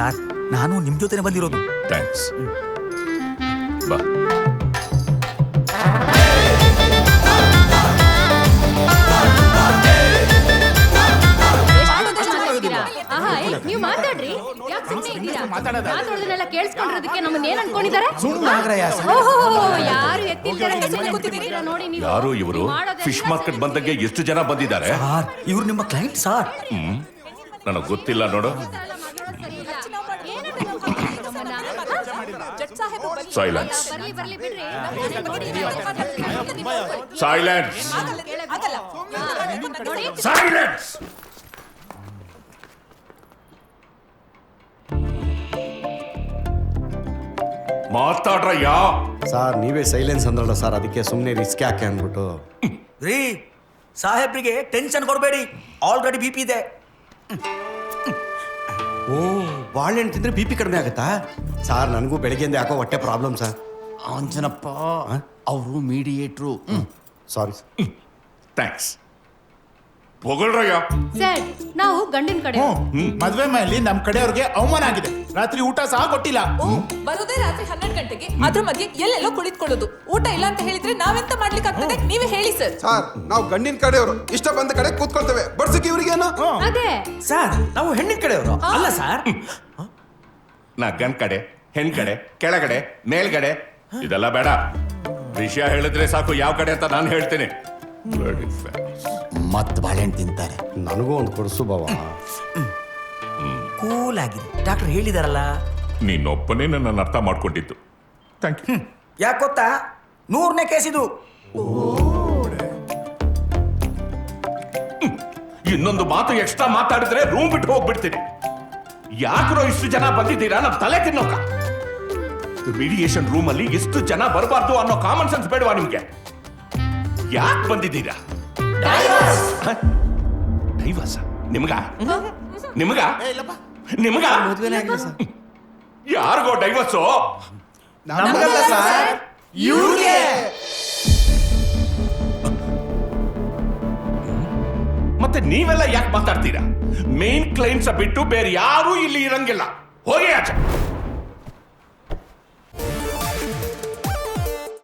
Sir, ನಾನು ನಿಮ್ ಜೊತೆನೆ ಬಂದಿರೋದು. ಥ್ಯಾಂಕ್ಸ್. ಬಾ. ನೀವು ಮಾತಾಡ್ರಿ, ಯಾಕೆ ಸುಮ್ಮನೆ ಇದ್ದೀರಾ? ಮಾತಾಡೋದನ್ನೆಲ್ಲ ಕೇಳಿಸ್ಕೊಂಡಿರೋದಕ್ಕೆ ನಮ್ಮನ್ನ ಏನ್ ಅನ್ಕೊಂಡಿದ್ದಾರೆ? ಯಾರು ಎತ್ತಿದ್ದಾರೆ ನೋಡಿ ನೀವು. ಯಾರು ಇವರು? ಫಿಶ್ ಮಾರ್ಕೆಟ್ ಬಂದಂಗೆ ಎಷ್ಟು ಜನ ಬಂದಿದ್ದಾರೆ? ಸಾರ್, ಇವ್ರು ನಿಮ್ಮ ಕ್ಲೈಂಟ್ ಸಾರ್. ನನಗೆ ಗೊತ್ತಿಲ್ಲ ನೋಡು. ಸೈಲೆನ್ಸ್. ಸೈಲೆನ್ಸ್. ಸೈಲೆನ್ಸ್. ಮಾತಾಡ್ರಯ್ಯ. ಸರ್ ನೀವೇ ಸೈಲೆನ್ಸ್ ಅಂದ್ರಲ್ಲ ಸರ್, ಅದಕ್ಕೆ ಸುಮ್ಮನೆ ರಿಸ್ಕ್ ಯಾಕೆ ಅಂದ್ಬಿಟ್ಟು. ರೀ ಸಾಹೇಬ್ರಿಗೆ ಟೆನ್ಷನ್ ಕೊಡಬೇಡಿ, ಆಲ್ರೆಡಿ BP ಇದೆ. ಓ, ಬಾಳೆಹಣ್ಣು ತಿಂದ್ರೆ BP ಕಡಿಮೆ ಆಗುತ್ತಾ? ಸರ್ ನನಗೂ ಬೆಳಗ್ಗೆಯಿಂದ ಯಾಕೋ ಹೊಟ್ಟೆ ಪ್ರಾಬ್ಲಮ್ ಸರ್. ಅಂಜನಪ್ಪ ಅವರು ಮೀಡಿಯೇಟ್ರು. ಸಾರಿ. ಥ್ಯಾಂಕ್ಸ್. ಹೊಗಳ್ರಯ್ಯ. ಸರ್, ನಾವು ಗಂಡಿನ ಕಡೆ. ಮದ್ವೆ ಮೇಲೆ ನಮ್ ಕಡೆಯವ್ರಿಗೆ ಅವಮಾನ ಆಗಿದೆ. ರಾತ್ರಿ ಊಟ ಸಹ ಕೊಟ್ಟಿಲ್ಲ. ಬರೋದೇ ರಾತ್ರಿ 12 ಗಂಟೆಗೆ. ಅದ್ರ ಮಧ್ಯೆ ಎಲ್ಲೆಲ್ಲೋ ಕುಳಿತುಕೊಳ್ಳೋದು. ಊಟ ಇಲ್ಲ ಅಂತ ಹೇಳಿದ್ರೆ ನಾವೆಂತ ಮಾಡ್ಲಿಕ್ಕೆ ಆಗ್ತದೆ? ನೀವೇ ಹೇಳಿ ಸರ್. ಸರ್, ನಾವು ಗಂಡಿನ ಕಡೆಯವರು, ಇಷ್ಟ ಬಂದ ಕಡೆ ಕೂತ್ಕೊಳ್ತೇವೆ. ಬಡ್ಸಕ್ಕೆ ಇವ್ರಿಗೇನು? ಅದೇ ಸರ್, ನಾವು ಹೆಣ್ಣಿನ ಕಡೆಯವರು ಅಲ್ಲ ಸರ್. ನಾ ಗಂಡ್ ಕಡೆ, ಹೆಣ್ ಕಡೆ, ಕೆಳಗಡೆ, ಮೇಲ್ಗಡೆ ಇದೆಲ್ಲ ಬೇಡ. ವಿಷಯ ಹೇಳಿದ್ರೆ ಸಾಕು ಯಾವ ಕಡೆ ಅಂತ ನಾನು ಹೇಳ್ತೀನಿ. ಮತ್ ಬಾಳೆಹಣ್ಣು ತಿಂತಾರೆ. ನನಗೂ ಒಂದು ಕೊಡ್ಸು ಬಾವ. ಕೂಲ್ ಆಗಿದೆ, ಡಾಕ್ಟರ್ ಹೇಳಿದಾರಲ್ಲ. ನೀನೊಬ್ಬನೇ ನನ್ನ ಅರ್ಥ ಮಾಡ್ಕೊಂಡಿದ್ದು. Thank you. ಯಾಕೆ ಗೊತ್ತಾ, 100ನೇ ಕೇಸ್ ಇದು. ಇನ್ನೊಂದು ಮಾತು ಎಕ್ಸ್ಟ್ರಾ ಮಾತಾಡಿದ್ರೆ ರೂಮ್ ಬಿಟ್ಟು ಹೋಗ್ಬಿಡ್ತೀನಿ. ಯಾಕ್ರೋ ಇಷ್ಟು ಜನ ಬಂದಿದ್ದೀರಾ? ನಮ್ಮ ತಲೆ ತಿನ್ನೋಕ. ಮೀಡಿಯೇಷನ್ ರೂಮ್ ಅಲ್ಲಿ ಎಷ್ಟು ಜನ ಬರಬಾರ್ದು ಅನ್ನೋ ಕಾಮನ್ ಸೆನ್ಸ್ ಬೇಡವಾ ನಿಮ್ಗೆ? ಯಾಕೆ ಬಂದಿದ್ದೀರಾ? ಡೈವರ್ಸ್ ನಿಮ್ಗ? ನಿಮ್ಗ? ನಿಮ್ಗ? ಯಾರಿಗೋ ಡೈವರ್ಸು? ಮತ್ತೆ ನೀವೆಲ್ಲ ಯಾಕೆ ಮಾತಾಡ್ತೀರಾ? ಮೇನ್ ಕ್ಲೈಂಟ್ಸ್ ಬಿಟ್ಟು ಬೇರೆ ಯಾರೂ ಇಲ್ಲಿ ಇರಂಗಿಲ್ಲ. ಹೋಗಿ ಆಚೆ.